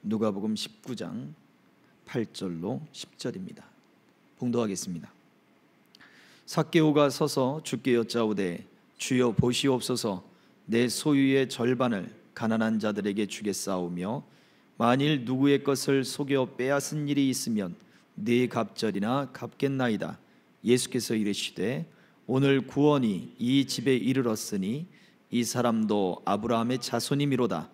누가복음 19장 8절로 10절입니다. 봉독하겠습니다. 삭개오가 서서 주께 여짜오되 주여 보시옵소서, 내 소유의 절반을 가난한 자들에게 주겠사오며 만일 누구의 것을 속여 빼앗은 일이 있으면 네 갑절이나 갚겠나이다. 예수께서 이르시되 오늘 구원이 이 집에 이르렀으니 이 사람도 아브라함의 자손이미로다.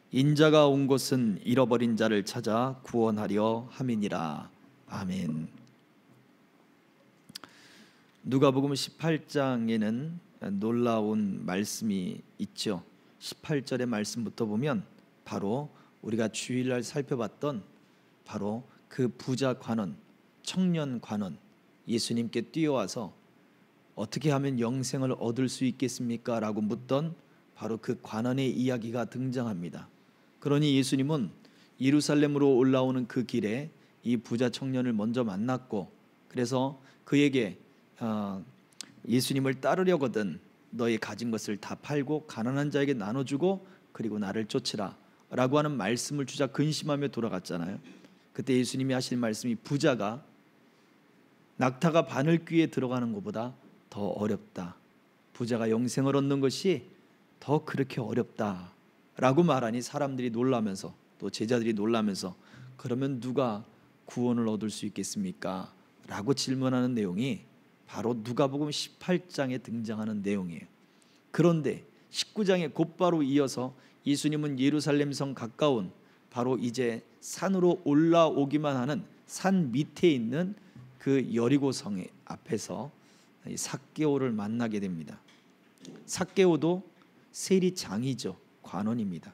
인자가 온 곳은 잃어버린 자를 찾아 구원하려 함이니라. 아멘. 누가복음 18장에는 놀라운 말씀이 있죠. 18절의 말씀부터 보면 바로 우리가 주일날 살펴봤던 바로 그 부자 관원, 청년 관원, 예수님께 뛰어와서 어떻게 하면 영생을 얻을 수 있겠습니까? 라고 묻던 바로 그 관원의 이야기가 등장합니다. 그러니 예수님은 예루살렘으로 올라오는 그 길에 이 부자 청년을 먼저 만났고, 그래서 그에게 예수님을 따르려거든 너의 가진 것을 다 팔고 가난한 자에게 나눠주고 그리고 나를 쫓으라 라고 하는 말씀을 주자 근심하며 돌아갔잖아요. 그때 예수님이 하신 말씀이 부자가 낙타가 바늘귀에 들어가는 것보다 더 어렵다, 부자가 영생을 얻는 것이 더 그렇게 어렵다 라고 말하니 사람들이 놀라면서, 또 제자들이 놀라면서 그러면 누가 구원을 얻을 수 있겠습니까? 라고 질문하는 내용이 바로 누가복음 18장에 등장하는 내용이에요. 그런데 19장에 곧바로 이어서 예수님은 예루살렘 성 가까운 바로 이제 산으로 올라오기만 하는 산 밑에 있는 그 여리고 성의 앞에서 삭개오를 만나게 됩니다. 삭개오도 세리장이죠. 관원입니다.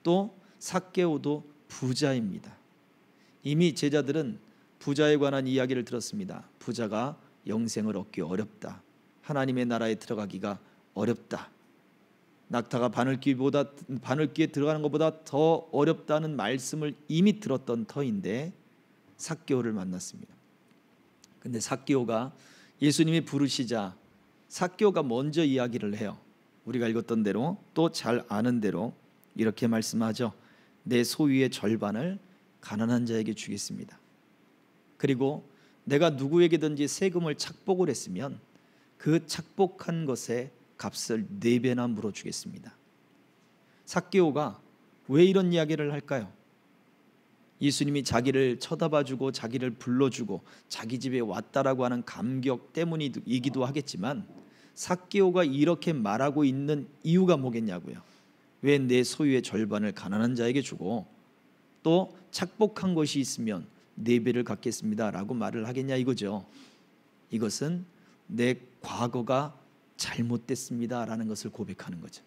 또 삭개오도 부자입니다. 이미 제자들은 부자에 관한 이야기를 들었습니다. 부자가 영생을 얻기 어렵다, 하나님의 나라에 들어가기가 어렵다, 낙타가 바늘귀에 들어가는 것보다 더 어렵다는 말씀을 이미 들었던 터인데 삭개오를 만났습니다. 근데 삭개오가 예수님이 부르시자 삭개오가 먼저 이야기를 해요. 우리가 읽었던 대로 또 잘 아는 대로 이렇게 말씀하죠. 내 소유의 절반을 가난한 자에게 주겠습니다. 그리고 내가 누구에게든지 세금을 착복을 했으면 그 착복한 것의 값을 4배나 물어주겠습니다. 삭개오가 왜 이런 이야기를 할까요? 예수님이 자기를 쳐다봐주고 자기를 불러주고 자기 집에 왔다라고 하는 감격 때문이기도 하겠지만, 삭개오가 이렇게 말하고 있는 이유가 뭐겠냐고요. 왜 내 소유의 절반을 가난한 자에게 주고 또 착복한 것이 있으면 4배를 갚겠습니다 라고 말을 하겠냐 이거죠. 이것은 내 과거가 잘못됐습니다 라는 것을 고백하는 거죠.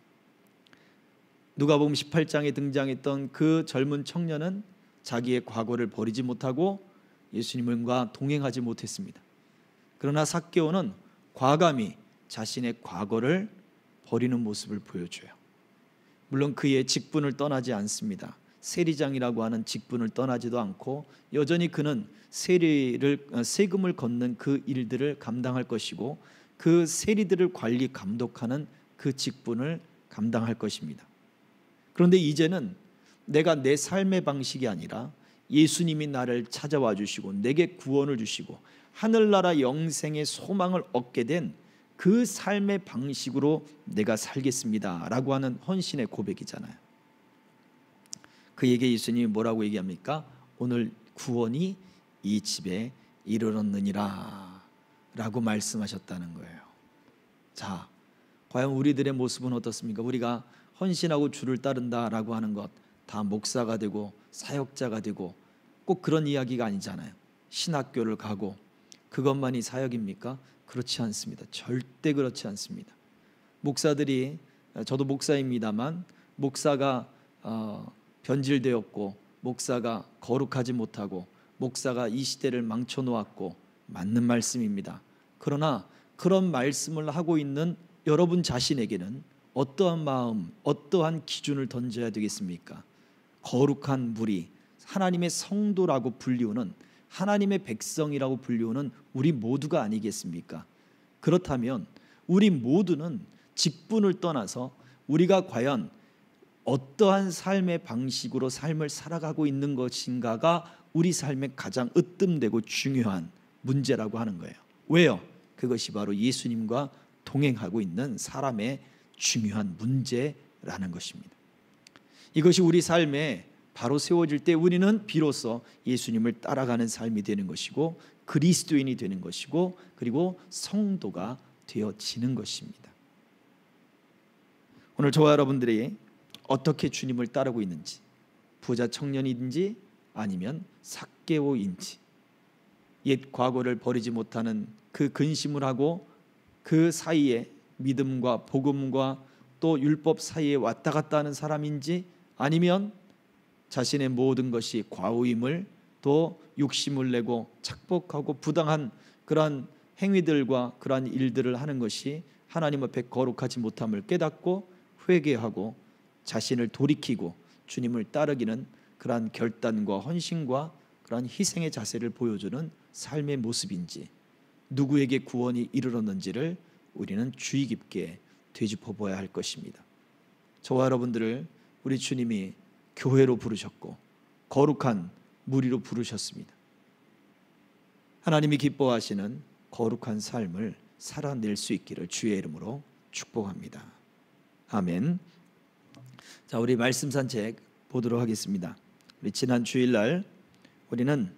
누가복음 18장에 등장했던 그 젊은 청년은 자기의 과거를 버리지 못하고 예수님과 동행하지 못했습니다. 그러나 삭개오는 과감히 자신의 과거를 버리는 모습을 보여줘요. 물론 그의 직분을 떠나지 않습니다. 세리장이라고 하는 직분을 떠나지도 않고 여전히 그는 세금을 걷는 그 일들을 감당할 것이고 그 세리들을 관리 감독하는 그 직분을 감당할 것입니다. 그런데 이제는 내가 내 삶의 방식이 아니라 예수님이 나를 찾아와 주시고 내게 구원을 주시고 하늘나라 영생의 소망을 얻게 된 그 삶의 방식으로 내가 살겠습니다 라고 하는 헌신의 고백이잖아요. 그에게 예수님이 뭐라고 얘기합니까? 오늘 구원이 이 집에 이르렀느니라 라고 말씀하셨다는 거예요. 자, 과연 우리들의 모습은 어떻습니까? 우리가 헌신하고 주를 따른다라고 하는 것 다 목사가 되고 사역자가 되고 꼭 그런 이야기가 아니잖아요. 신학교를 가고 그것만이 사역입니까? 그렇지 않습니다. 절대 그렇지 않습니다. 목사들이, 저도 목사입니다만 목사가 변질되었고 목사가 거룩하지 못하고 목사가 이 시대를 망쳐놓았고 맞는 말씀입니다. 그러나 그런 말씀을 하고 있는 여러분 자신에게는 어떠한 마음, 어떠한 기준을 던져야 되겠습니까? 거룩한 무리, 하나님의 성도라고 불리우는, 하나님의 백성이라고 불리우는 우리 모두가 아니겠습니까? 그렇다면 우리 모두는 직분을 떠나서 우리가 과연 어떠한 삶의 방식으로 삶을 살아가고 있는 것인가가 우리 삶의 가장 으뜸되고 중요한 문제라고 하는 거예요. 왜요? 그것이 바로 예수님과 동행하고 있는 사람의 중요한 문제라는 것입니다. 이것이 우리 삶에 바로 세워질 때 우리는 비로소 예수님을 따라가는 삶이 되는 것이고 그리스도인이 되는 것이고 그리고 성도가 되어지는 것입니다. 오늘 저와 여러분들이 어떻게 주님을 따르고 있는지, 부자 청년인지 아니면 삭개오인지, 옛 과거를 버리지 못하는 그 근심을 하고 그 사이에 믿음과 복음과 또 율법 사이에 왔다 갔다 하는 사람인지, 아니면 자신의 모든 것이 과오임을 또 욕심을 내고 착복하고 부당한 그러한 행위들과 그러한 일들을 하는 것이 하나님 앞에 거룩하지 못함을 깨닫고 회개하고 자신을 돌이키고 주님을 따르기는 그러한 결단과 헌신과 그러한 희생의 자세를 보여주는 삶의 모습인지, 누구에게 구원이 이르렀는지를 우리는 주의 깊게 되짚어 보아야 할 것입니다. 저와 여러분들을 우리 주님이 교회로 부르셨고 거룩한 무리로 부르셨습니다. 하나님이 기뻐하시는 거룩한 삶을 살아낼 수 있기를 주의 이름으로 축복합니다. 아멘. 자, 우리 말씀 산책 보도록 하겠습니다. 우리 지난 주일날 우리는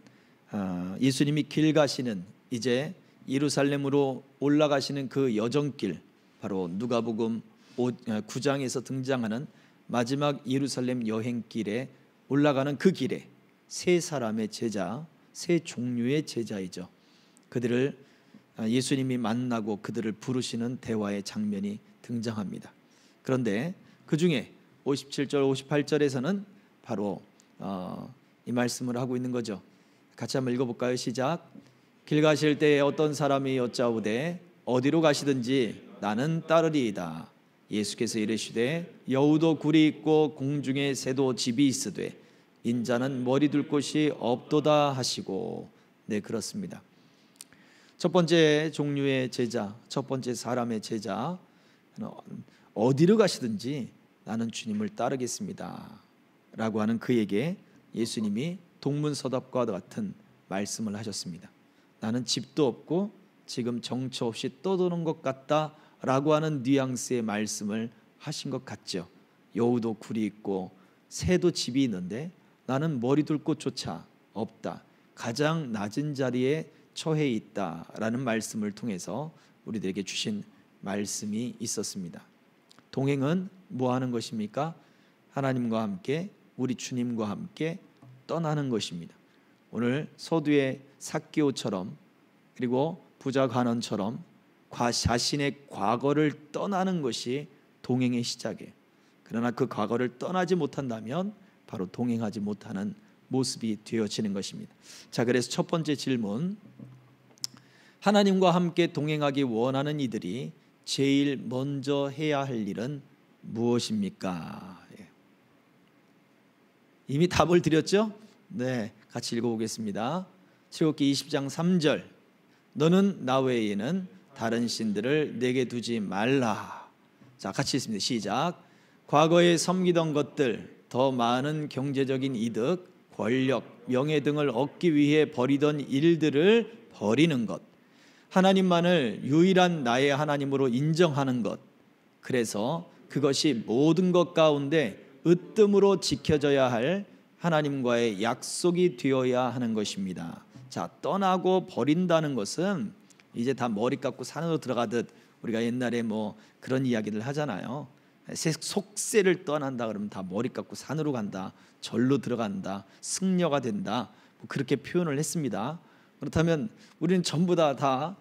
예수님이 길 가시는, 이제 예루살렘으로 올라가시는 그 여정길, 바로 누가복음 9장에서 등장하는 마지막 예루살렘 여행길에 올라가는 그 길에 세 사람의 제자, 세 종류의 제자이죠. 그들을 예수님이 만나고 그들을 부르시는 대화의 장면이 등장합니다. 그런데 그 중에 57절 58절에서는 바로 이 말씀을 하고 있는 거죠. 같이 한번 읽어볼까요? 시작. 길 가실 때에 어떤 사람이 여짜오되 어디로 가시든지 나는 따르리이다. 예수께서 이르시되 여우도 굴이 있고 공중에 새도 집이 있으되 인자는 머리 둘 곳이 없도다 하시고. 네, 그렇습니다. 첫 번째 종류의 제자, 첫 번째 사람의 제자, 어디로 가시든지 나는 주님을 따르겠습니다 라고 하는 그에게 예수님이 동문서답과 같은 말씀을 하셨습니다. 나는 집도 없고 지금 정처 없이 떠도는 것 같다 라고 하는 뉘앙스의 말씀을 하신 것 같죠. 여우도 굴이 있고 새도 집이 있는데 나는 머리 둘 곳조차 없다, 가장 낮은 자리에 처해 있다라는 말씀을 통해서 우리들에게 주신 말씀이 있었습니다. 동행은 뭐 하는 것입니까? 하나님과 함께, 우리 주님과 함께 떠나는 것입니다. 오늘 서두의 삭개오처럼 그리고 부자 간원처럼 자신의 과거를 떠나는 것이 동행의 시작이에요. 그러나 그 과거를 떠나지 못한다면 바로 동행하지 못하는 모습이 되어지는 것입니다. 자, 그래서 첫 번째 질문, 하나님과 함께 동행하기 원하는 이들이 제일 먼저 해야 할 일은 무엇입니까? 이미 답을 드렸죠? 네, 같이 읽어보겠습니다. 출애굽기 20장 3절, 너는 나 외에는 다른 신들을 내게 두지 말라. 자, 같이 읽습니다. 시작. 과거에 섬기던 것들, 더 많은 경제적인 이득, 권력, 명예 등을 얻기 위해 버리던 일들을 버리는 것, 하나님만을 유일한 나의 하나님으로 인정하는 것, 그래서 그것이 모든 것 가운데 으뜸으로 지켜져야 할 하나님과의 약속이 되어야 하는 것입니다. 자, 떠나고 버린다는 것은 이제 다 머리 깎고 산으로 들어가듯, 우리가 옛날에 뭐 그런 이야기를 하잖아요. 속세를 떠난다 그러면 다 머리 깎고 산으로 간다, 절로 들어간다, 승려가 된다, 뭐 그렇게 표현을 했습니다. 그렇다면 우리는 전부 다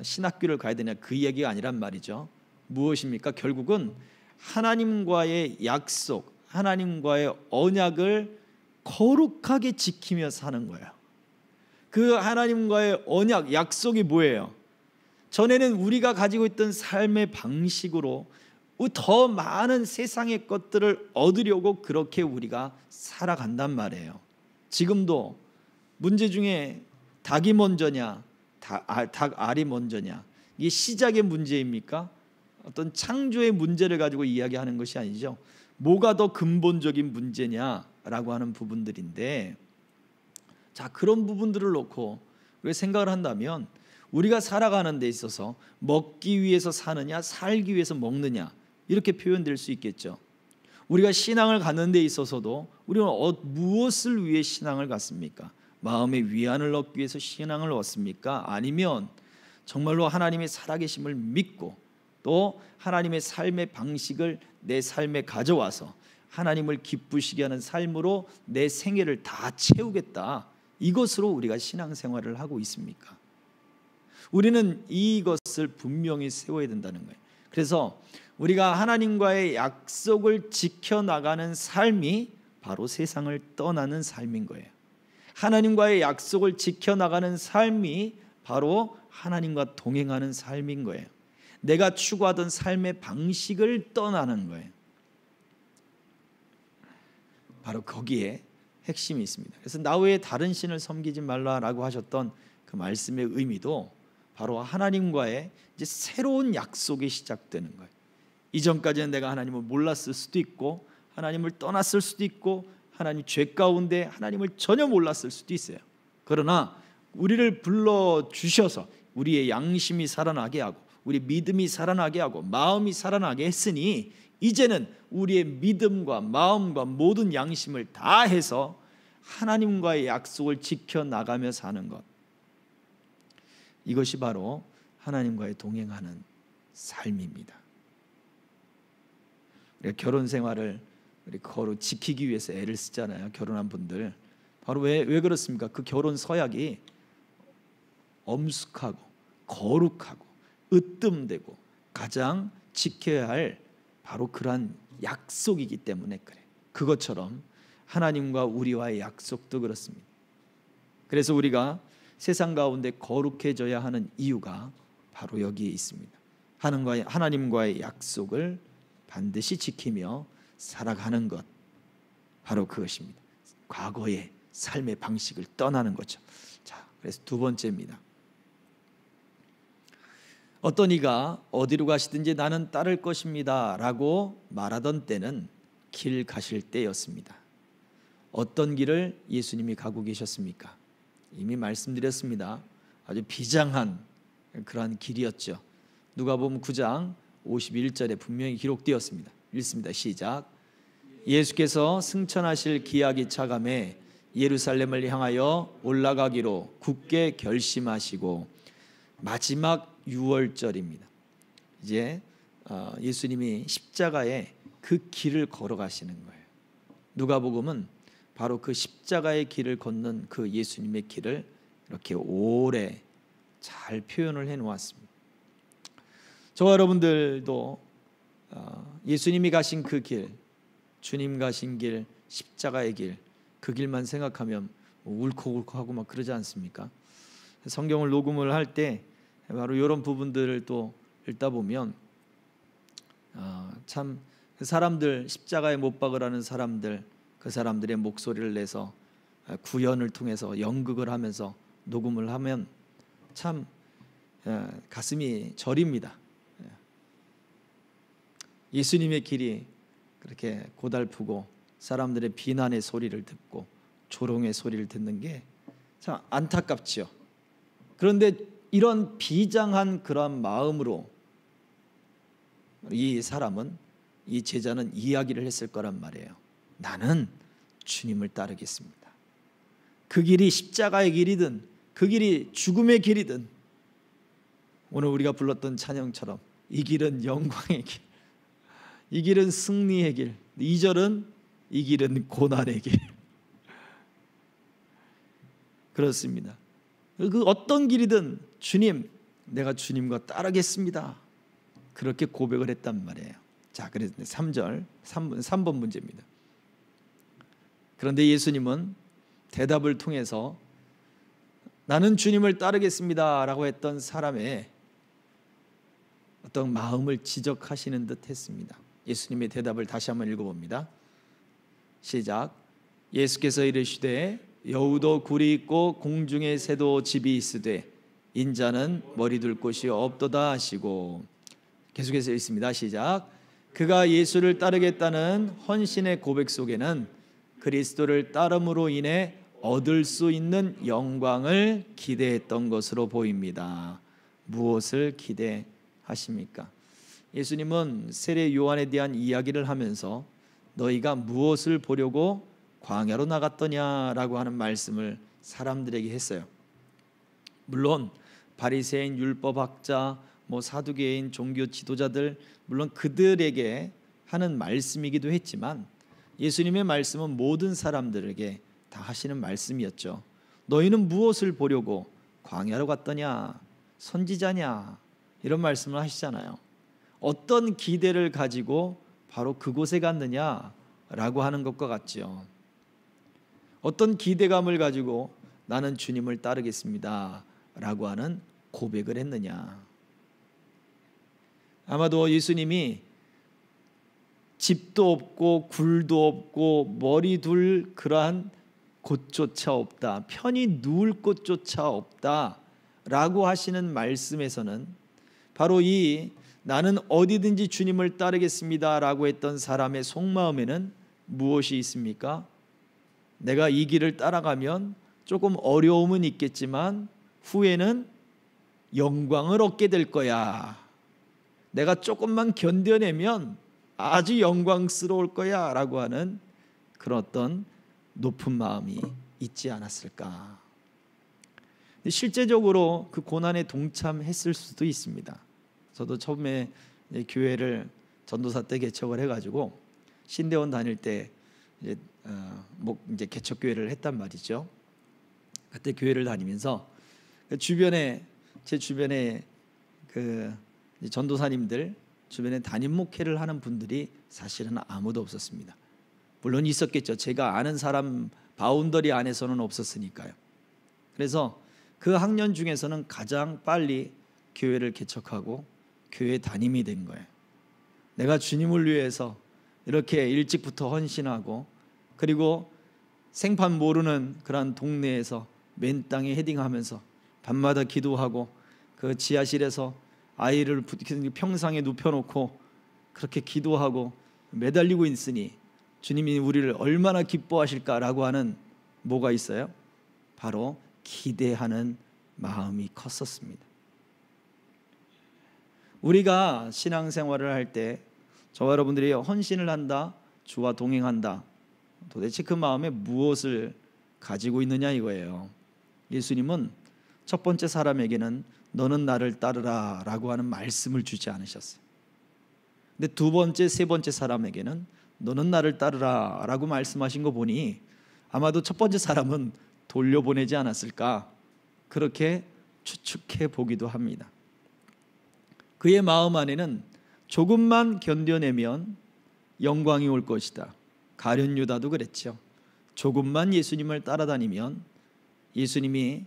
신학교를 가야 되냐, 그 얘기가 아니란 말이죠. 무엇입니까? 결국은 하나님과의 약속, 하나님과의 언약을 거룩하게 지키며 사는 거예요. 그 하나님과의 언약, 약속이 뭐예요? 전에는 우리가 가지고 있던 삶의 방식으로 더 많은 세상의 것들을 얻으려고 그렇게 우리가 살아간단 말이에요. 지금도 문제 중에 닭이 먼저냐, 알이 먼저냐, 이게 시작의 문제입니까? 어떤 창조의 문제를 가지고 이야기하는 것이 아니죠. 뭐가 더 근본적인 문제냐라고 하는 부분들인데, 자, 그런 부분들을 놓고 우리가 생각을 한다면 우리가 살아가는 데 있어서 먹기 위해서 사느냐 살기 위해서 먹느냐 이렇게 표현될 수 있겠죠. 우리가 신앙을 갖는 데 있어서도 우리는 무엇을 위해 신앙을 갖습니까? 마음의 위안을 얻기 위해서 신앙을 얻습니까? 아니면 정말로 하나님의 살아계심을 믿고 또 하나님의 삶의 방식을 내 삶에 가져와서 하나님을 기쁘시게 하는 삶으로 내 생애를 다 채우겠다, 이것으로 우리가 신앙생활을 하고 있습니까? 우리는 이것을 분명히 세워야 된다는 거예요. 그래서 우리가 하나님과의 약속을 지켜나가는 삶이 바로 세상을 떠나는 삶인 거예요. 하나님과의 약속을 지켜나가는 삶이 바로 하나님과 동행하는 삶인 거예요. 내가 추구하던 삶의 방식을 떠나는 거예요. 바로 거기에 핵심이 있습니다. 그래서 나 외에 다른 신을 섬기지 말라라고 하셨던 그 말씀의 의미도 바로 하나님과의 이제 새로운 약속이 시작되는 거예요. 이전까지는 내가 하나님을 몰랐을 수도 있고 하나님을 떠났을 수도 있고 하나님 죄 가운데 하나님을 전혀 몰랐을 수도 있어요. 그러나 우리를 불러주셔서 우리의 양심이 살아나게 하고 우리 믿음이 살아나게 하고 마음이 살아나게 했으니 이제는 우리의 믿음과 마음과 모든 양심을 다해서 하나님과의 약속을 지켜나가며 사는 것, 이것이 바로 하나님과의 동행하는 삶입니다. 우리가 결혼 생활을 우리 거룩 지키기 위해서 애를 쓰잖아요. 결혼한 분들 바로 왜 그렇습니까? 그 결혼 서약이 엄숙하고 거룩하고 으뜸되고 가장 지켜야 할 바로 그러한 약속이기 때문에 그래. 그것처럼 하나님과 우리와의 약속도 그렇습니다. 그래서 우리가 세상 가운데 거룩해져야 하는 이유가 바로 여기에 있습니다. 하나님과의 약속을 반드시 지키며 살아가는 것, 바로 그것입니다. 과거의 삶의 방식을 떠나는 거죠. 자, 그래서 두 번째입니다. 어떤 이가 어디로 가시든지 나는 따를 것입니다 라고 말하던 때는 길 가실 때였습니다. 어떤 길을 예수님이 가고 계셨습니까? 이미 말씀드렸습니다. 아주 비장한 그러한 길이었죠. 누가복음 9장 51절에 분명히 기록되었습니다. 읽습니다. 시작. 예수께서 승천하실 기약이 차감해 예루살렘을 향하여 올라가기로 굳게 결심하시고 마지막 6월절입니다. 이제 예수님이 십자가의 그 길을 걸어가시는 거예요. 누가복음은 바로 그 십자가의 길을 걷는 그 예수님의 길을 이렇게 오래 잘 표현을 해놓았습니다. 저와 여러분들도 예수님이 가신 그 길, 주님 가신 길, 십자가의 길, 그 길만 생각하면 울컥울컥하고 막 그러지 않습니까? 성경을 녹음을 할 때 바로 이런 부분들을 또 읽다 보면 참 사람들, 십자가에 못 박으라는 사람들, 그 사람들의 목소리를 내서 구연을 통해서 연극을 하면서 녹음을 하면 참 가슴이 저립니다. 예수님의 길이 그렇게 고달프고 사람들의 비난의 소리를 듣고 조롱의 소리를 듣는 게 참 안타깝지요. 그런데 이런 비장한 그런 마음으로 이 사람은, 이 제자는 이야기를 했을 거란 말이에요. 나는 주님을 따르겠습니다. 그 길이 십자가의 길이든 그 길이 죽음의 길이든 오늘 우리가 불렀던 찬양처럼 이 길은 영광의 길, 이 길은 승리의 길, 2절은 이 길은 고난의 길. 그렇습니다. 그 어떤 길이든 주님, 내가 주님과 따르겠습니다. 그렇게 고백을 했단 말이에요. 자, 그래서 3번 문제입니다. 그런데 예수님은 대답을 통해서 나는 주님을 따르겠습니다 라고 했던 사람의 어떤 마음을 지적하시는 듯 했습니다. 예수님의 대답을 다시 한번 읽어봅니다. 시작. 예수께서 이르시되 여우도 굴이 있고 공중의 새도 집이 있으되 인자는 머리 둘 곳이 없도다 하시고, 계속해서 읽습니다. 시작. 그가 예수를 따르겠다는 헌신의 고백 속에는 그리스도를 따름으로 인해 얻을 수 있는 영광을 기대했던 것으로 보입니다. 무엇을 기대하십니까? 예수님은 세례 요한에 대한 이야기를 하면서 너희가 무엇을 보려고 광야로 나갔더냐라고 하는 말씀을 사람들에게 했어요. 물론 바리새인, 율법학자, 사두개인, 종교 지도자들, 물론 그들에게 하는 말씀이기도 했지만 예수님의 말씀은 모든 사람들에게 다 하시는 말씀이었죠. 너희는 무엇을 보려고 광야로 갔더냐? 선지자냐? 이런 말씀을 하시잖아요. 어떤 기대를 가지고 바로 그곳에 갔느냐라고 하는 것과 같죠. 어떤 기대감을 가지고 나는 주님을 따르겠습니다 라고 하는 고백을 했느냐. 아마도 예수님이 집도 없고 굴도 없고 머리 둘 그러한 곳조차 없다, 편히 누울 곳조차 없다 라고 하시는 말씀에서는 바로 이 나는 어디든지 주님을 따르겠습니다 라고 했던 사람의 속마음에는 무엇이 있습니까? 내가 이 길을 따라가면 조금 어려움은 있겠지만 후에는 영광을 얻게 될 거야. 내가 조금만 견뎌내면 아주 영광스러울 거야 라고 하는 그런 어떤 높은 마음이 있지 않았을까. 실제적으로 그 고난에 동참했을 수도 있습니다. 저도 처음에 교회를 전도사 때 개척을 해가지고 신대원 다닐 때 이제 개척 교회를 했단 말이죠. 그때 교회를 다니면서 제 주변에 그 전도사님들 주변에 담임 목회를 하는 분들이 사실은 아무도 없었습니다. 물론 있었겠죠. 제가 아는 사람 바운더리 안에서는 없었으니까요. 그래서 그 학년 중에서는 가장 빨리 교회를 개척하고 교회 담임이 된 거예요. 내가 주님을 위해서 이렇게 일찍부터 헌신하고 그리고 생판 모르는 그런 동네에서 맨 땅에 헤딩하면서 밤마다 기도하고 그 지하실에서 아이를 평상에 눕혀놓고 그렇게 기도하고 매달리고 있으니 주님이 우리를 얼마나 기뻐하실까라고 하는 뭐가 있어요? 바로 기대하는 마음이 컸었습니다. 우리가 신앙생활을 할 때 저와 여러분들이 헌신을 한다, 주와 동행한다, 도대체 그 마음에 무엇을 가지고 있느냐 이거예요. 예수님은 첫 번째 사람에게는 너는 나를 따르라 라고 하는 말씀을 주지 않으셨어요. 근데 두 번째, 세 번째 사람에게는 너는 나를 따르라 라고 말씀하신 거 보니 아마도 첫 번째 사람은 돌려보내지 않았을까, 그렇게 추측해 보기도 합니다. 그의 마음 안에는 조금만 견뎌내면 영광이 올 것이다. 가룟 유다도 그랬죠. 조금만 예수님을 따라다니면 예수님이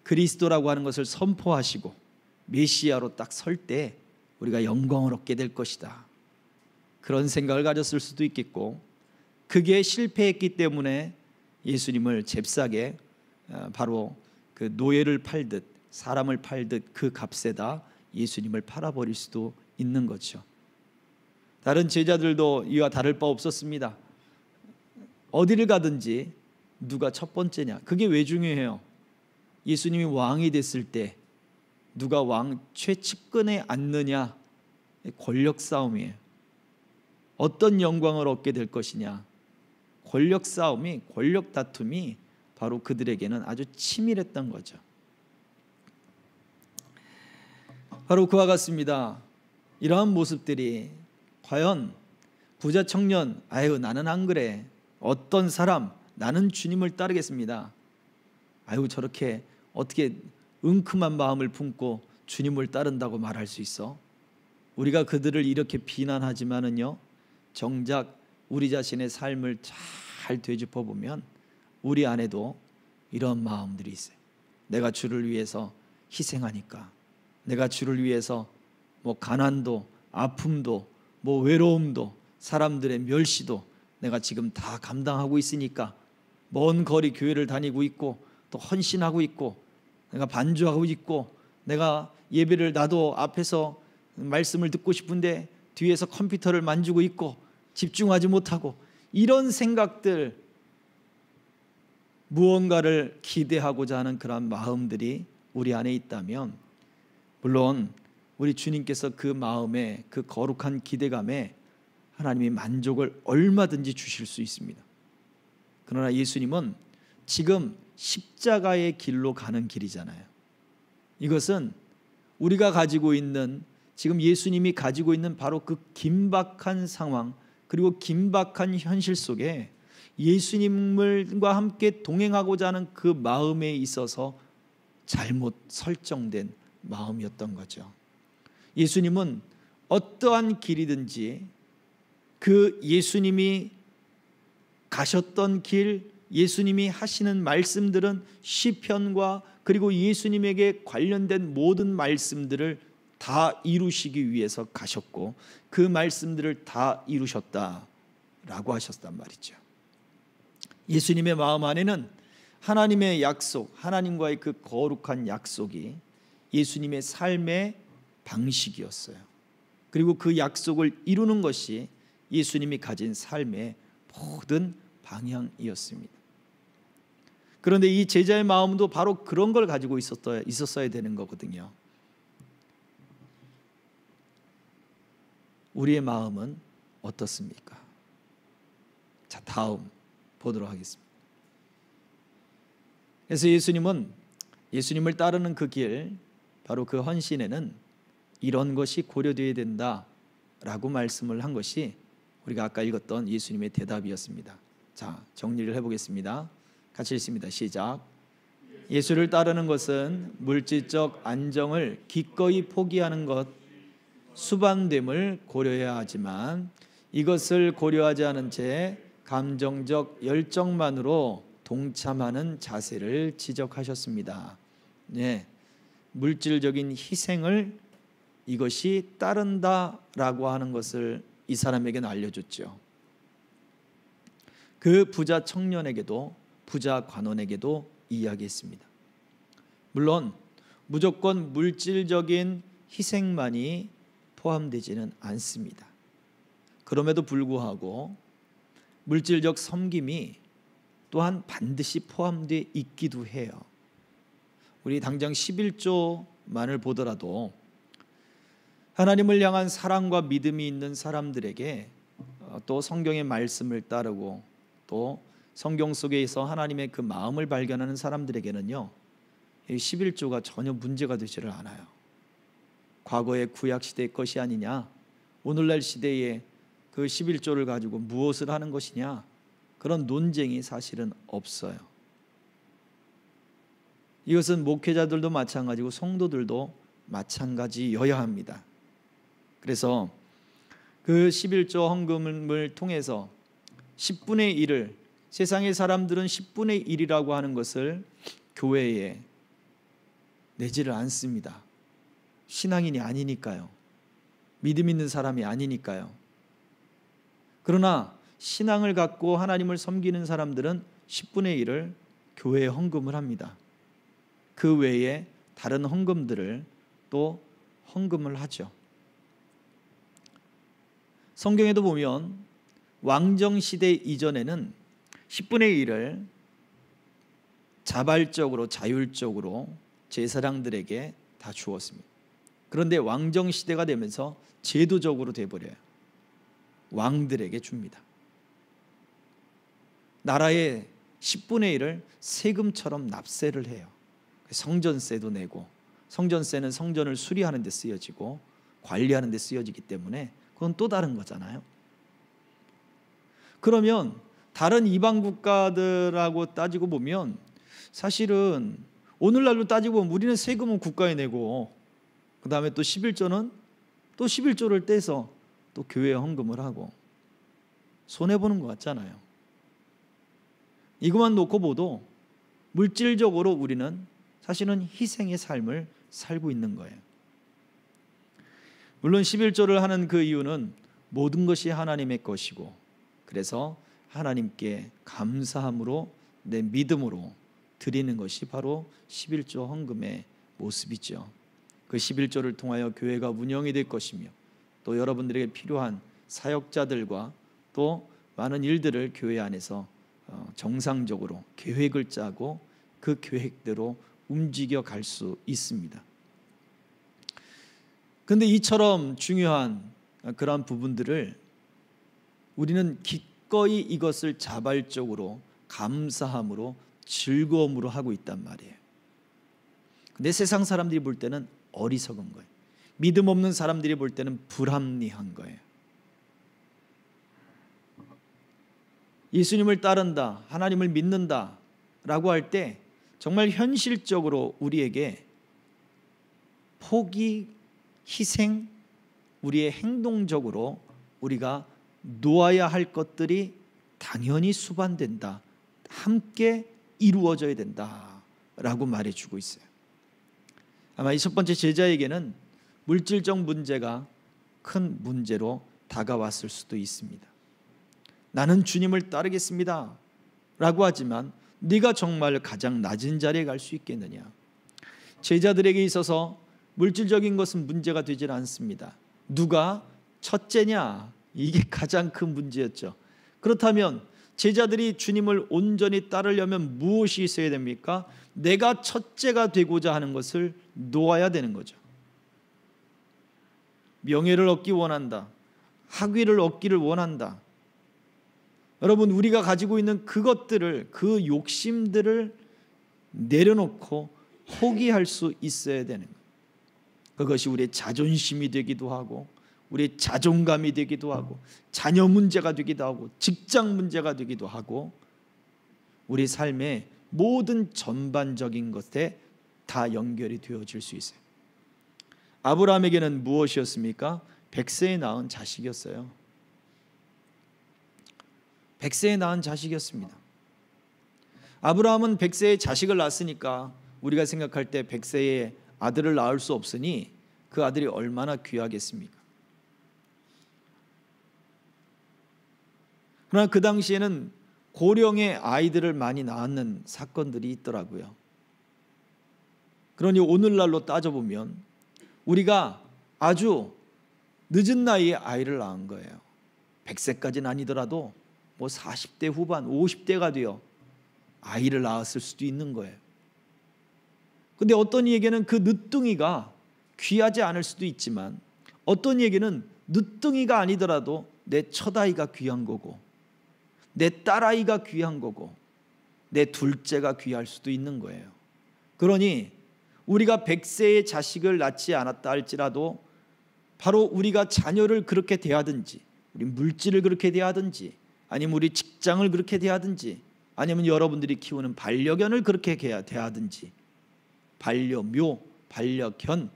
그리스도라고 하는 것을 선포하시고 메시아로 딱 설 때 우리가 영광을 얻게 될 것이다. 그런 생각을 가졌을 수도 있겠고, 그게 실패했기 때문에 예수님을 잽싸게 바로 그 노예를 팔듯 사람을 팔듯 그 값에다 예수님을 팔아버릴 수도 있는 거죠. 다른 제자들도 이와 다를 바 없었습니다. 어디를 가든지 누가 첫 번째냐, 그게 왜 중요해요? 예수님이 왕이 됐을 때 누가 왕 최측근에 앉느냐, 권력 싸움이에요. 어떤 영광을 얻게 될 것이냐, 권력 싸움이, 권력 다툼이 바로 그들에게는 아주 치밀했던 거죠. 바로 그와 같습니다. 이러한 모습들이 과연 부자 청년, 아유 나는 안 그래, 어떤 사람, 나는 주님을 따르겠습니다, 아유 저렇게 어떻게 은큼한 마음을 품고 주님을 따른다고 말할 수 있어? 우리가 그들을 이렇게 비난하지만은요, 정작 우리 자신의 삶을 잘 되짚어 보면 우리 안에도 이런 마음들이 있어요. 내가 주를 위해서 희생하니까, 내가 주를 위해서 가난도, 아픔도, 외로움도, 사람들의 멸시도 내가 지금 다 감당하고 있으니까, 먼 거리 교회를 다니고 있고 또 헌신하고 있고, 내가 반주하고 있고, 내가 예배를 나도 앞에서 말씀을 듣고 싶은데 뒤에서 컴퓨터를 만지고 있고 집중하지 못하고 이런 생각들, 무언가를 기대하고자 하는 그런 마음들이 우리 안에 있다면 물론 우리 주님께서 그 마음에, 그 거룩한 기대감에 하나님이 만족을 얼마든지 주실 수 있습니다. 그러나 예수님은 지금 십자가의 길로 가는 길이잖아요. 이것은 우리가 가지고 있는, 지금 예수님이 가지고 있는 바로 그 긴박한 상황, 그리고 긴박한 현실 속에 예수님과 함께 동행하고자 하는 그 마음에 있어서 잘못 설정된 마음이었던 거죠. 예수님은 어떠한 길이든지 그 예수님이 가셨던 길, 예수님이 하시는 말씀들은 시편과 그리고 예수님에게 관련된 모든 말씀들을 다 이루시기 위해서 가셨고 그 말씀들을 다 이루셨다라고 하셨단 말이죠. 예수님의 마음 안에는 하나님의 약속, 하나님과의 그 거룩한 약속이 예수님의 삶의 방식이었어요. 그리고 그 약속을 이루는 것이 예수님이 가진 삶의 모든 방향이었습니다. 그런데 이 제자의 마음도 바로 그런 걸 가지고 있었어야 되는 거거든요. 우리의 마음은 어떻습니까? 자, 다음 보도록 하겠습니다. 그래서 예수님을 따르는 그 길, 바로 그 헌신에는 이런 것이 고려되어야 된다라고 말씀을 한 것이 우리가 아까 읽었던 예수님의 대답이었습니다. 자, 정리를 해보겠습니다. 같이 읽습니다. 시작. 예수를 따르는 것은 물질적 안정을 기꺼이 포기하는 것, 수반됨을 고려해야 하지만 이것을 고려하지 않은 채 감정적 열정만으로 동참하는 자세를 지적하셨습니다. 네, 물질적인 희생을 이것이 따른다라고 하는 것을 이 사람에게는 알려줬죠. 그 부자 청년에게도 부자 관원에게도 이야기했습니다. 물론 무조건 물질적인 희생만이 포함되지는 않습니다. 그럼에도 불구하고 물질적 섬김이 또한 반드시 포함되어 있기도 해요. 우리 당장 11조만을 보더라도 하나님을 향한 사랑과 믿음이 있는 사람들에게 또 성경의 말씀을 따르고 또 성경 속에서 하나님의 그 마음을 발견하는 사람들에게는요, 이 11조가 전혀 문제가 되지를 않아요. 과거의 구약 시대의 것이 아니냐, 오늘날 시대에 그 11조를 가지고 무엇을 하는 것이냐, 그런 논쟁이 사실은 없어요. 이것은 목회자들도 마찬가지고 성도들도 마찬가지여야 합니다. 그래서 그 11조 헌금을 통해서 10분의 1을, 세상의 사람들은 10분의 1이라고 하는 것을 교회에 내지를 않습니다. 신앙인이 아니니까요. 믿음 있는 사람이 아니니까요. 그러나 신앙을 갖고 하나님을 섬기는 사람들은 10분의 1을 교회에 헌금을 합니다. 그 외에 다른 헌금들을 또 헌금을 하죠. 성경에도 보면 왕정시대 이전에는 10분의 1을 자발적으로 자율적으로 제사장들에게 다 주었습니다. 그런데 왕정시대가 되면서 제도적으로 돼버려요. 왕들에게 줍니다. 나라의 10분의 1을 세금처럼 납세를 해요. 성전세도 내고, 성전세는 성전을 수리하는 데 쓰여지고 관리하는 데 쓰여지기 때문에 그건 또 다른 거잖아요. 그러면 다른 이방 국가들하고 따지고 보면 사실은 오늘날로 따지고 보면 우리는 세금은 국가에 내고 그 다음에 또 11조는 또 11조를 떼서 또 교회에 헌금을 하고 손해보는 것 같잖아요. 이것만 놓고 봐도 물질적으로 우리는 사실은 희생의 삶을 살고 있는 거예요. 물론 11조를 하는 그 이유는 모든 것이 하나님의 것이고, 그래서 하나님께 감사함으로 내 믿음으로 드리는 것이 바로 11조 헌금의 모습이죠. 그 11조를 통하여 교회가 운영이 될 것이며 또 여러분들에게 필요한 사역자들과 또 많은 일들을 교회 안에서 정상적으로 계획을 짜고 그 계획대로 움직여 갈 수 있습니다. 그런데 이처럼 중요한 그러한 부분들을 우리는 기꺼이 이것을 자발적으로 감사함으로 즐거움으로 하고 있단 말이에요. 근데 세상 사람들이 볼 때는 어리석은 거예요. 믿음 없는 사람들이 볼 때는 불합리한 거예요. 예수님을 따른다, 하나님을 믿는다 라고 할 때 정말 현실적으로 우리에게 포기, 희생, 우리의 행동적으로 우리가 놓아야 할 것들이 당연히 수반된다, 함께 이루어져야 된다라고 말해주고 있어요. 아마 이 첫 번째 제자에게는 물질적 문제가 큰 문제로 다가왔을 수도 있습니다. 나는 주님을 따르겠습니다 라고 하지만 네가 정말 가장 낮은 자리에 갈 수 있겠느냐? 제자들에게 있어서 물질적인 것은 문제가 되질 않습니다. 누가 첫째냐? 이게 가장 큰 문제였죠. 그렇다면 제자들이 주님을 온전히 따르려면 무엇이 있어야 됩니까? 내가 첫째가 되고자 하는 것을 놓아야 되는 거죠. 명예를 얻기 원한다, 학위를 얻기를 원한다. 여러분, 우리가 가지고 있는 그것들을, 그 욕심들을 내려놓고 포기할 수 있어야 되는 거예요. 그것이 우리의 자존심이 되기도 하고, 우리의 자존감이 되기도 하고, 자녀 문제가 되기도 하고, 직장 문제가 되기도 하고, 우리 삶의 모든 전반적인 것에 다 연결이 되어질 수 있어요. 아브라함에게는 무엇이었습니까? 100세에 낳은 자식이었어요. 100세에 낳은 자식이었습니다. 아브라함은 100세에 자식을 낳았으니까 우리가 생각할 때 100세에 아들을 낳을 수 없으니 그 아들이 얼마나 귀하겠습니까? 그러나 그 당시에는 고령의 아이들을 많이 낳는 사건들이 있더라고요. 그러니 오늘날로 따져보면 우리가 아주 늦은 나이에 아이를 낳은 거예요. 100세까지는 아니더라도 뭐 40대 후반, 50대가 되어 아이를 낳았을 수도 있는 거예요. 근데 어떤 이에게는 그 늦둥이가 귀하지 않을 수도 있지만, 어떤 이에게는 늦둥이가 아니더라도 내 첫아이가 귀한 거고, 내 딸아이가 귀한 거고, 내 둘째가 귀할 수도 있는 거예요. 그러니 우리가 100세의 자식을 낳지 않았다 할지라도 바로 우리가 자녀를 그렇게 대하든지, 우리 물질을 그렇게 대하든지, 아니면 우리 직장을 그렇게 대하든지, 아니면 여러분들이 키우는 반려견을 그렇게 대하든지, 반려묘, 반려견,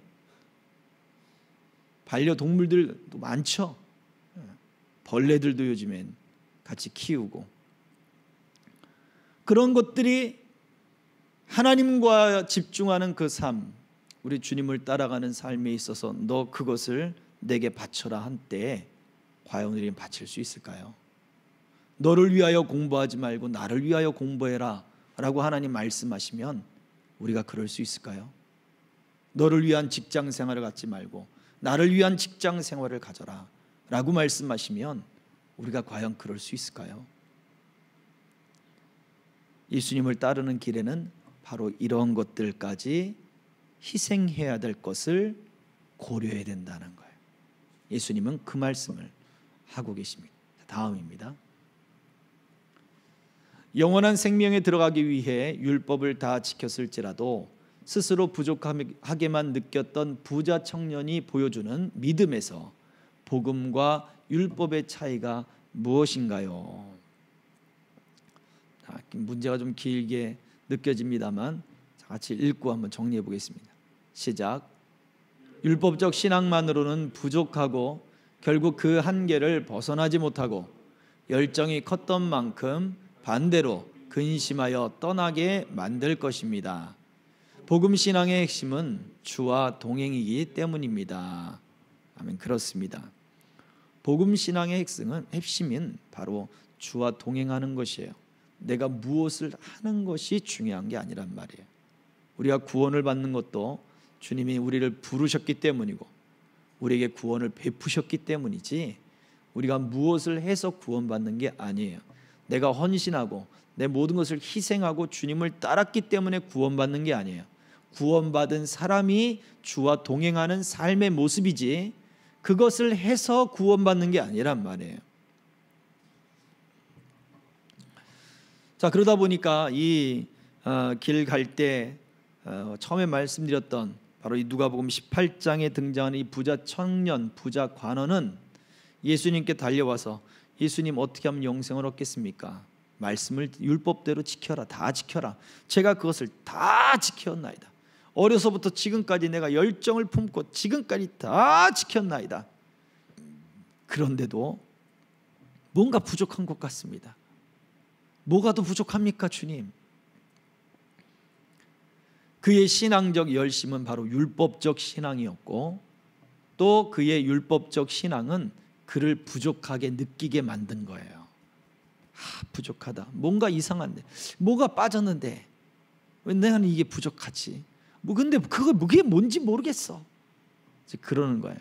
반려동물들도 많죠. 벌레들도 요즘엔 같이 키우고, 그런 것들이 하나님과 집중하는 그 삶, 우리 주님을 따라가는 삶에 있어서 너 그것을 내게 바쳐라 한 때에 과연 우리는 바칠 수 있을까요? 너를 위하여 공부하지 말고 나를 위하여 공부해라 라고 하나님 말씀하시면 우리가 그럴 수 있을까요? 너를 위한 직장 생활을 갖지 말고 나를 위한 직장 생활을 가져라 라고 말씀하시면 우리가 과연 그럴 수 있을까요? 예수님을 따르는 길에는 바로 이런 것들까지 희생해야 될 것을 고려해야 된다는 거예요. 예수님은 그 말씀을 하고 계십니다. 다음입니다. 영원한 생명에 들어가기 위해 율법을 다 지켰을지라도 스스로 부족하게만 느꼈던 부자 청년이 보여주는 믿음에서 복음과 율법의 차이가 무엇인가요? 문제가 좀 길게 느껴집니다만 같이 읽고 한번 정리해 보겠습니다. 시작. 율법적 신앙만으로는 부족하고 결국 그 한계를 벗어나지 못하고 열정이 컸던 만큼 반대로 근심하여 떠나게 만들 것입니다. 복음 신앙의 핵심은 주와 동행이기 때문입니다. 아멘. 그렇습니다. 복음 신앙의 핵심은 바로 주와 동행하는 것이에요. 내가 무엇을 하는 것이 중요한 게 아니란 말이에요. 우리가 구원을 받는 것도 주님이 우리를 부르셨기 때문이고, 우리에게 구원을 베푸셨기 때문이지 우리가 무엇을 해서 구원받는 게 아니에요. 내가 헌신하고 내 모든 것을 희생하고 주님을 따랐기 때문에 구원받는 게 아니에요. 구원받은 사람이 주와 동행하는 삶의 모습이지 그것을 해서 구원받는 게 아니란 말이에요. 자, 그러다 보니까 이 길 갈 때 처음에 말씀드렸던 바로 이 누가복음 18장에 등장하는 이 부자 청년, 부자 관원은 예수님께 달려와서 예수님 어떻게 하면 영생을 얻겠습니까? 말씀을 율법대로 지켜라. 다 지켜라. 제가 그것을 다 지켰나이다. 어려서부터 지금까지 내가 열정을 품고 지금까지 다 지켰나이다. 그런데도 뭔가 부족한 것 같습니다. 뭐가 더 부족합니까, 주님? 그의 신앙적 열심은 바로 율법적 신앙이었고 또 그의 율법적 신앙은 그를 부족하게 느끼게 만든 거예요. 부족하다. 뭔가 이상한데, 뭐가 빠졌는데 왜 내가 이게 부족하지? 근데 그게 뭔지 모르겠어. 그러는 거예요.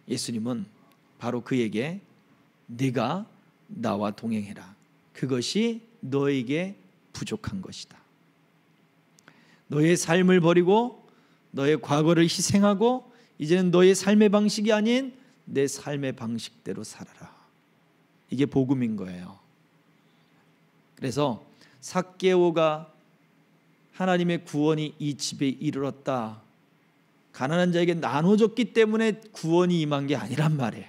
예수님은 바로 그에게 네가 나와 동행해라. 그것이 너에게 부족한 것이다. 너의 삶을 버리고 너의 과거를 희생하고 이제는 너의 삶의 방식이 아닌 내 삶의 방식대로 살아라. 이게 복음인 거예요. 그래서 삭개오가 하나님의 구원이 이 집에 이르렀다, 가난한 자에게 나눠줬기 때문에 구원이 임한 게 아니란 말이에요.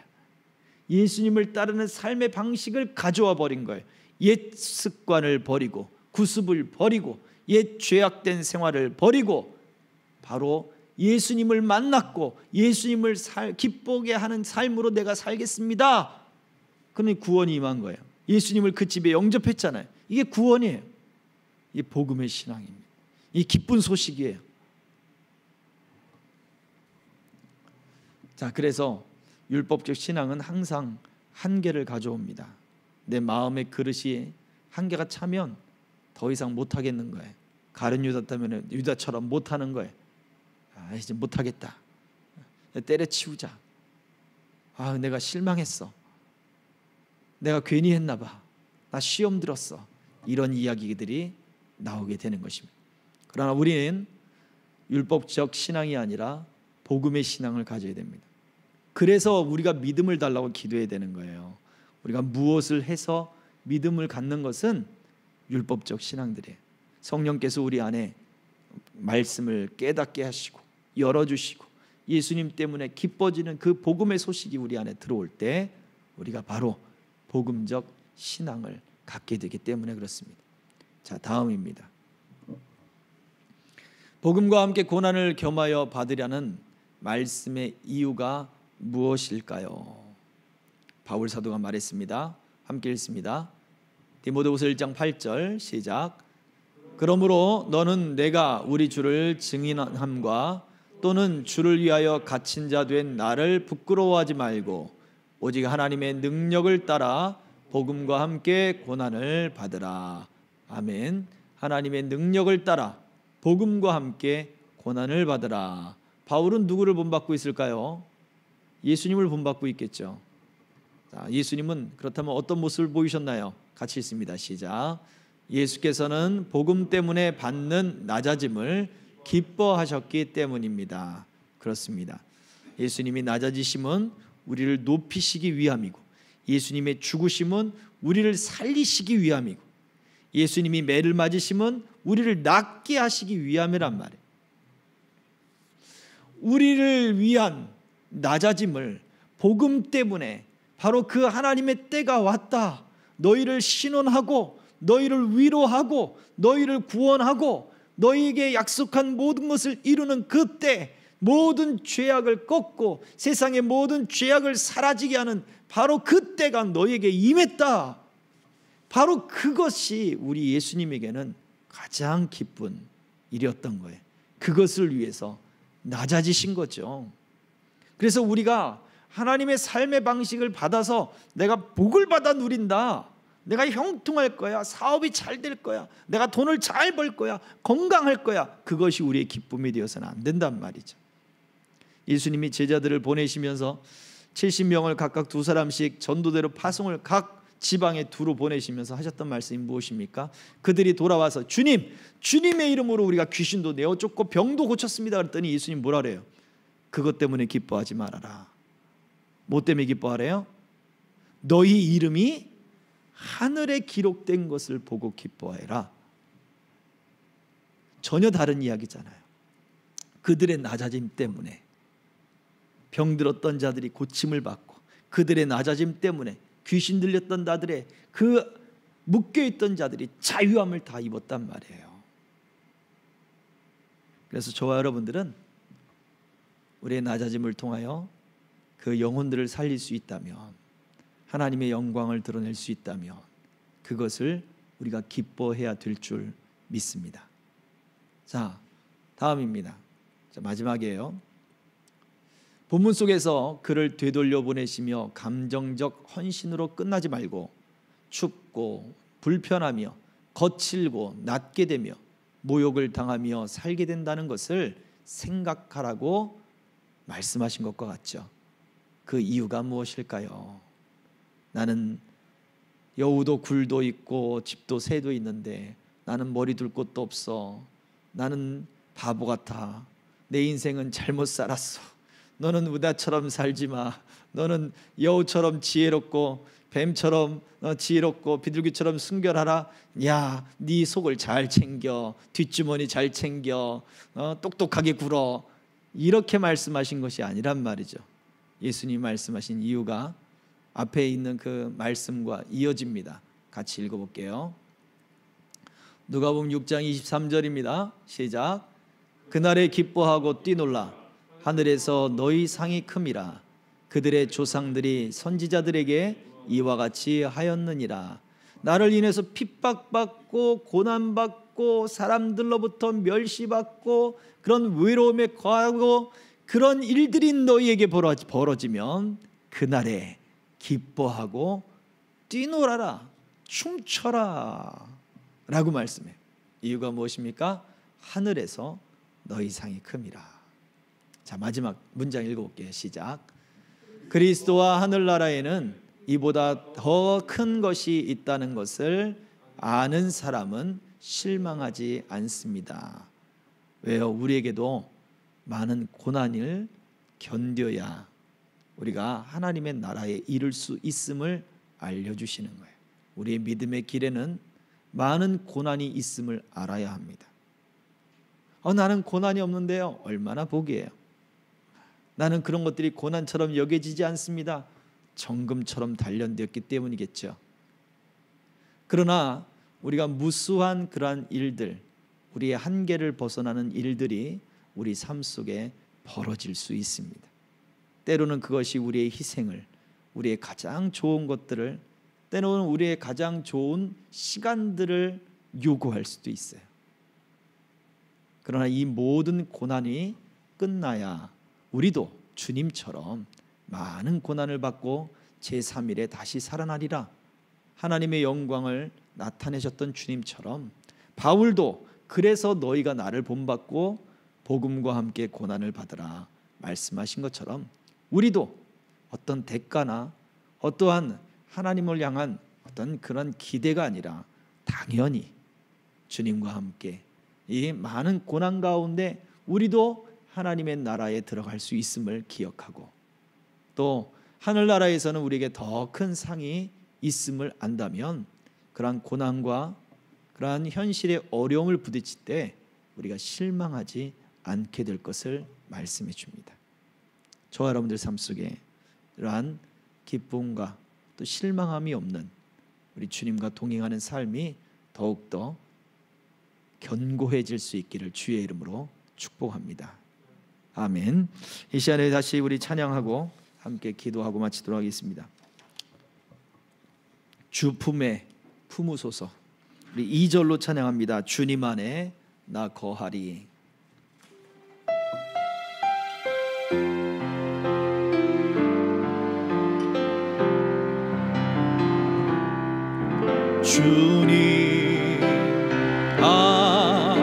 예수님을 따르는 삶의 방식을 가져와 버린 거예요. 옛 습관을 버리고 구습을 버리고 옛 죄악된 생활을 버리고 바로 예수님을 만났고 예수님을 기쁘게 하는 삶으로 내가 살겠습니다. 그러니 구원이 임한 거예요. 예수님을 그 집에 영접했잖아요. 이게 구원이에요. 이게 복음의 신앙입니다. 이 기쁜 소식이에요. 자, 그래서 율법적 신앙은 항상 한계를 가져옵니다. 내 마음의 그릇이 한계가 차면 더 이상 못하겠는 거예요. 가룟 유다라면 유다처럼 못하는 거예요. 이제 못하겠다. 때려치우자. 내가 실망했어. 내가 괜히 했나 봐. 나 시험 들었어. 이런 이야기들이 나오게 되는 것입니다. 그러나 우리는 율법적 신앙이 아니라 복음의 신앙을 가져야 됩니다. 그래서 우리가 믿음을 달라고 기도해야 되는 거예요. 우리가 무엇을 해서 믿음을 갖는 것은 율법적 신앙들이에요. 성령께서 우리 안에 말씀을 깨닫게 하시고 열어주시고 예수님 때문에 기뻐지는 그 복음의 소식이 우리 안에 들어올 때 우리가 바로 복음적 신앙을 갖게 되기 때문에 그렇습니다. 자, 다음입니다. 복음과 함께 고난을 겸하여 받으려는 말씀의 이유가 무엇일까요? 바울 사도가 말했습니다. 함께 읽습니다. 디모데후서 1장 8절 시작. 그러므로 너는 내가 우리 주를 증인함과 또는 주를 위하여 갇힌 자 된 나를 부끄러워하지 말고 오직 하나님의 능력을 따라 복음과 함께 고난을 받으라. 아멘. 하나님의 능력을 따라 복음과 함께 고난을 받으라. 바울은 누구를 본받고 있을까요? 예수님을 본받고 있겠죠. 자, 예수님은 그렇다면 어떤 모습을 보이셨나요? 같이 읽습니다. 시작. 예수께서는 복음 때문에 받는 낮아짐을 기뻐하셨기 때문입니다. 그렇습니다. 예수님이 낮아지심은 우리를 높이시기 위함이고 예수님의 죽으심은 우리를 살리시기 위함이고 예수님이 매를 맞으심은 우리를 낫게 하시기 위함이란 말이에요. 우리를 위한 낮아짐을 복음 때문에 바로 그 하나님의 때가 왔다. 너희를 신원하고 너희를 위로하고 너희를 구원하고 너희에게 약속한 모든 것을 이루는 그때 모든 죄악을 꺾고 세상의 모든 죄악을 사라지게 하는 바로 그때가 너희에게 임했다. 바로 그것이 우리 예수님에게는 가장 기쁜 일이었던 거예요. 그것을 위해서 낮아지신 거죠. 그래서 우리가 하나님의 삶의 방식을 받아서 내가 복을 받아 누린다, 내가 형통할 거야, 사업이 잘 될 거야, 내가 돈을 잘 벌 거야, 건강할 거야, 그것이 우리의 기쁨이 되어서는 안 된단 말이죠. 예수님이 제자들을 보내시면서 70명을 각각 두 사람씩 전도대로 파송을 각 지방에 두루 보내시면서 하셨던 말씀이 무엇입니까? 그들이 돌아와서 주님의 이름으로 우리가 귀신도 내어쫓고 병도 고쳤습니다 그랬더니 예수님 뭐라 그래요? 그것 때문에 기뻐하지 말아라. 뭐 때문에 기뻐하래요? 너희 이름이 하늘에 기록된 것을 보고 기뻐해라. 전혀 다른 이야기잖아요. 그들의 낮아짐 때문에 병들었던 자들이 고침을 받고, 그들의 낮아짐 때문에 귀신 들렸던 자들의 그 묶여있던 자들이 자유함을 다 입었단 말이에요. 그래서 저와 여러분들은 우리의 낮아짐을 통하여 그 영혼들을 살릴 수 있다면, 하나님의 영광을 드러낼 수 있다면 그것을 우리가 기뻐해야 될 줄 믿습니다. 자, 다음입니다. 자, 마지막이에요. 본문 속에서 그를 되돌려 보내시며 감정적 헌신으로 끝나지 말고 춥고 불편하며 거칠고 낮게 되며 모욕을 당하며 살게 된다는 것을 생각하라고 말씀하신 것과 같죠. 그 이유가 무엇일까요? 나는 여우도 굴도 있고 집도 새도 있는데 나는 머리 둘 곳도 없어. 나는 바보 같아. 내 인생은 잘못 살았어. 너는 우다처럼 살지 마. 너는 여우처럼 지혜롭고 뱀처럼 지혜롭고 비둘기처럼 순결하라. 야, 네 속을 잘 챙겨. 뒷주머니 잘 챙겨. 똑똑하게 굴어. 이렇게 말씀하신 것이 아니란 말이죠. 예수님 말씀하신 이유가 앞에 있는 그 말씀과 이어집니다. 같이 읽어볼게요. 누가복음 6장 23절입니다. 시작. 그날에 기뻐하고 뛰놀라. 하늘에서 너희 상이 큼이라. 그들의 조상들이 선지자들에게 이와 같이 하였느니라. 나를 인해서 핍박받고 고난받고 사람들로부터 멸시받고 그런 외로움에 거하고 그런 일들이 너희에게 벌어지면 그날에 기뻐하고 뛰놀아라, 춤춰라 라고 말씀해요. 이유가 무엇입니까? 하늘에서 너희 상이 큼이라. 자, 마지막 문장 읽어볼게요. 시작. 그리스도와 하늘나라에는 이보다 더 큰 것이 있다는 것을 아는 사람은 실망하지 않습니다. 왜요? 우리에게도 많은 고난을 견뎌야 우리가 하나님의 나라에 이를 수 있음을 알려주시는 거예요. 우리의 믿음의 길에는 많은 고난이 있음을 알아야 합니다. 나는 고난이 없는데요. 얼마나 복이에요. 나는 그런 것들이 고난처럼 여겨지지 않습니다. 정금처럼 단련되었기 때문이겠죠. 그러나 우리가 무수한 그러한 일들, 우리의 한계를 벗어나는 일들이 우리 삶 속에 벌어질 수 있습니다. 때로는 그것이 우리의 희생을, 우리의 가장 좋은 것들을, 때로는 우리의 가장 좋은 시간들을 요구할 수도 있어요. 그러나 이 모든 고난이 끝나야 우리도 주님처럼 많은 고난을 받고 제3일에 다시 살아나리라. 하나님의 영광을 나타내셨던 주님처럼 바울도 그래서 너희가 나를 본받고 복음과 함께 고난을 받으라 말씀하신 것처럼 우리도 어떤 대가나 어떠한 하나님을 향한 어떤 그런 기대가 아니라 당연히 주님과 함께 이 많은 고난 가운데 우리도 하나님의 나라에 들어갈 수 있음을 기억하고 또 하늘나라에서는 우리에게 더 큰 상이 있음을 안다면 그러한 고난과 그러한 현실의 어려움을 부딪힐 때 우리가 실망하지 않게 될 것을 말씀해 줍니다. 저와 여러분들 삶 속에 이러한 기쁨과 또 실망함이 없는 우리 주님과 동행하는 삶이 더욱더 견고해질 수 있기를 주의 이름으로 축복합니다. 아멘. 이 시간에 다시 우리 찬양하고 함께 기도하고 마치도록 하겠습니다. 주 품에 품으소서. 우리 2절로 찬양합니다. 주님 안에 나 거하리. 주님 안에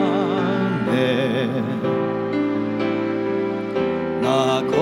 나 거하리.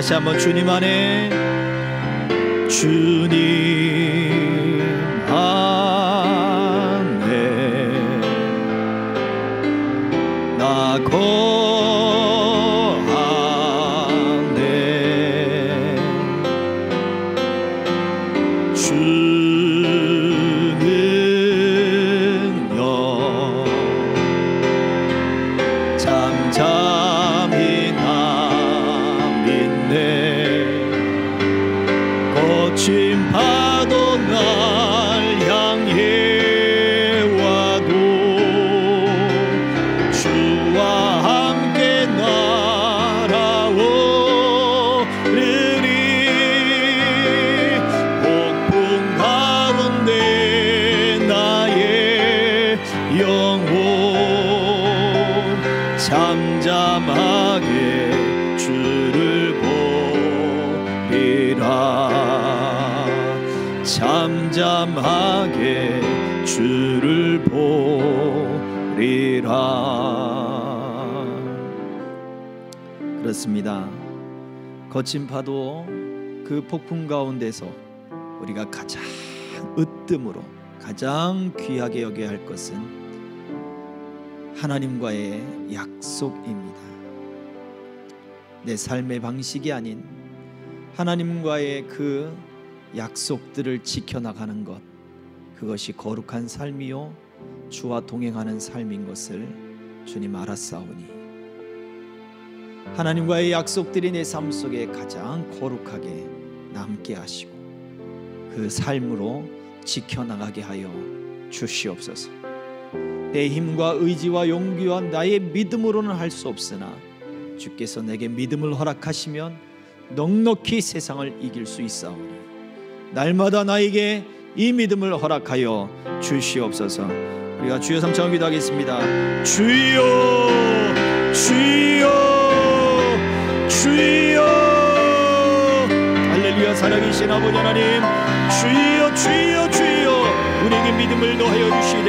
다시 한번 주님 안에, 주님 안에 나 거하네. 주는요 잠잠히 나 믿네. 거친 파도 날 향해 와도 주와 함께 날아오르리. 폭풍 가운데 나의 영혼 잠잠하게 주를 보리라. 잠잠하게 주를 보리라. 그렇습니다. 거친 파도 그 폭풍 가운데서 우리가 가장 으뜸으로 가장 귀하게 여겨야 할 것은 하나님과의 약속입니다. 내 삶의 방식이 아닌 하나님과의 그 약속들을 지켜나가는 것, 그것이 거룩한 삶이요 주와 동행하는 삶인 것을 주님 알았사오니 하나님과의 약속들이 내 삶 속에 가장 거룩하게 남게 하시고 그 삶으로 지켜나가게 하여 주시옵소서. 내 힘과 의지와 용기와 나의 믿음으로는 할 수 없으나 주께서 내게 믿음을 허락하시면 넉넉히 세상을 이길 수 있사오니 날마다 나에게 이 믿음을 허락하여 주시옵소서. 우리가 주여 삼창을 기도하겠습니다. 주여 주여 주여. 할렐루야. 살아계신 아버지 하나님, 주여 주여 주여 우리에게 믿음을 더하여 주시되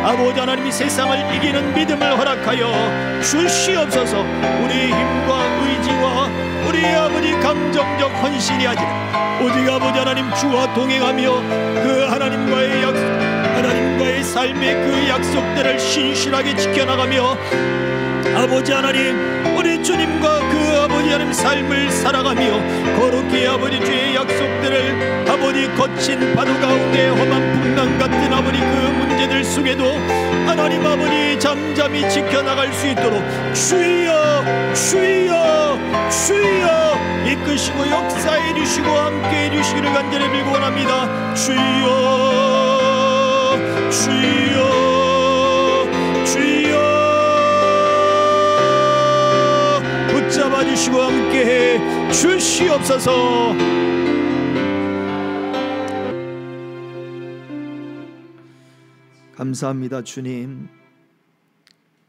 아버지 하나님이 세상을 이기는 믿음을 허락하여 주시옵소서. 우리의 힘과 의지와 우리의 아버지 감정적 헌신이 아니라 오직 아버지 하나님 주와 동행하며 그 하나님과의 삶의 그 약속들을 신실하게 지켜나가며 아버지 하나님 우리 주님과 그 아버지 하나님 삶을 살아가며 거룩히 아버지 주의 약속들을 아버지 거친 파도 가운데 험한 풍랑 같은 아버지 그 문제들 속에도 하나님 아버지 잠잠히 지켜나갈 수 있도록 주여 주여 주여 이끄시고 역사해 주시고 함께해 주시기를 간절히 빌고 원합니다. 주여 주여 주여 붙잡아 주시고 함께해 주시옵소서. 감사합니다. 주님,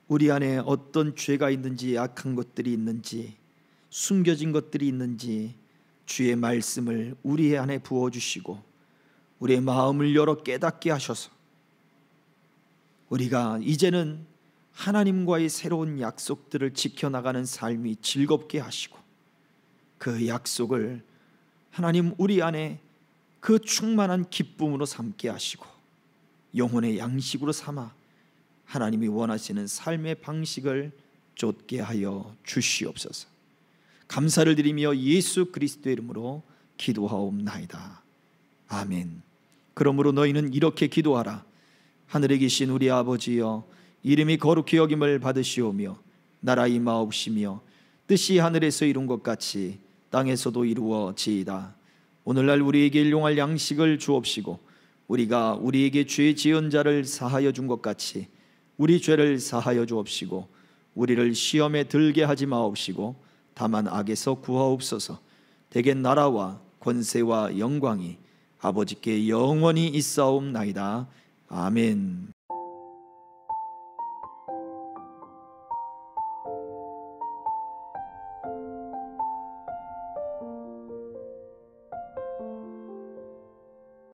우리 안에 어떤 죄가 있는지, 약한 것들이 있는지, 숨겨진 것들이 있는지 주의 말씀을 우리 안에 부어주시고 우리의 마음을 열어 깨닫게 하셔서 우리가 이제는 하나님과의 새로운 약속들을 지켜나가는 삶이 즐겁게 하시고 그 약속을 하나님 우리 안에 그 충만한 기쁨으로 삼게 하시고 영혼의 양식으로 삼아 하나님이 원하시는 삶의 방식을 좇게 하여 주시옵소서. 감사를 드리며 예수 그리스도의 이름으로 기도하옵나이다. 아멘. 그러므로 너희는 이렇게 기도하라. 하늘에 계신 우리 아버지여, 이름이 거룩히 여김을 받으시오며 나라 임하옵시며 뜻이 하늘에서 이룬 것 같이 땅에서도 이루어지이다. 오늘날 우리에게 일용할 양식을 주옵시고 우리가 우리에게 죄 지은 자를 사하여 준 것 같이 우리 죄를 사하여 주옵시고 우리를 시험에 들게 하지 마옵시고 다만 악에서 구하옵소서. 대개 나라와 권세와 영광이 아버지께 영원히 있사옵나이다. 아멘.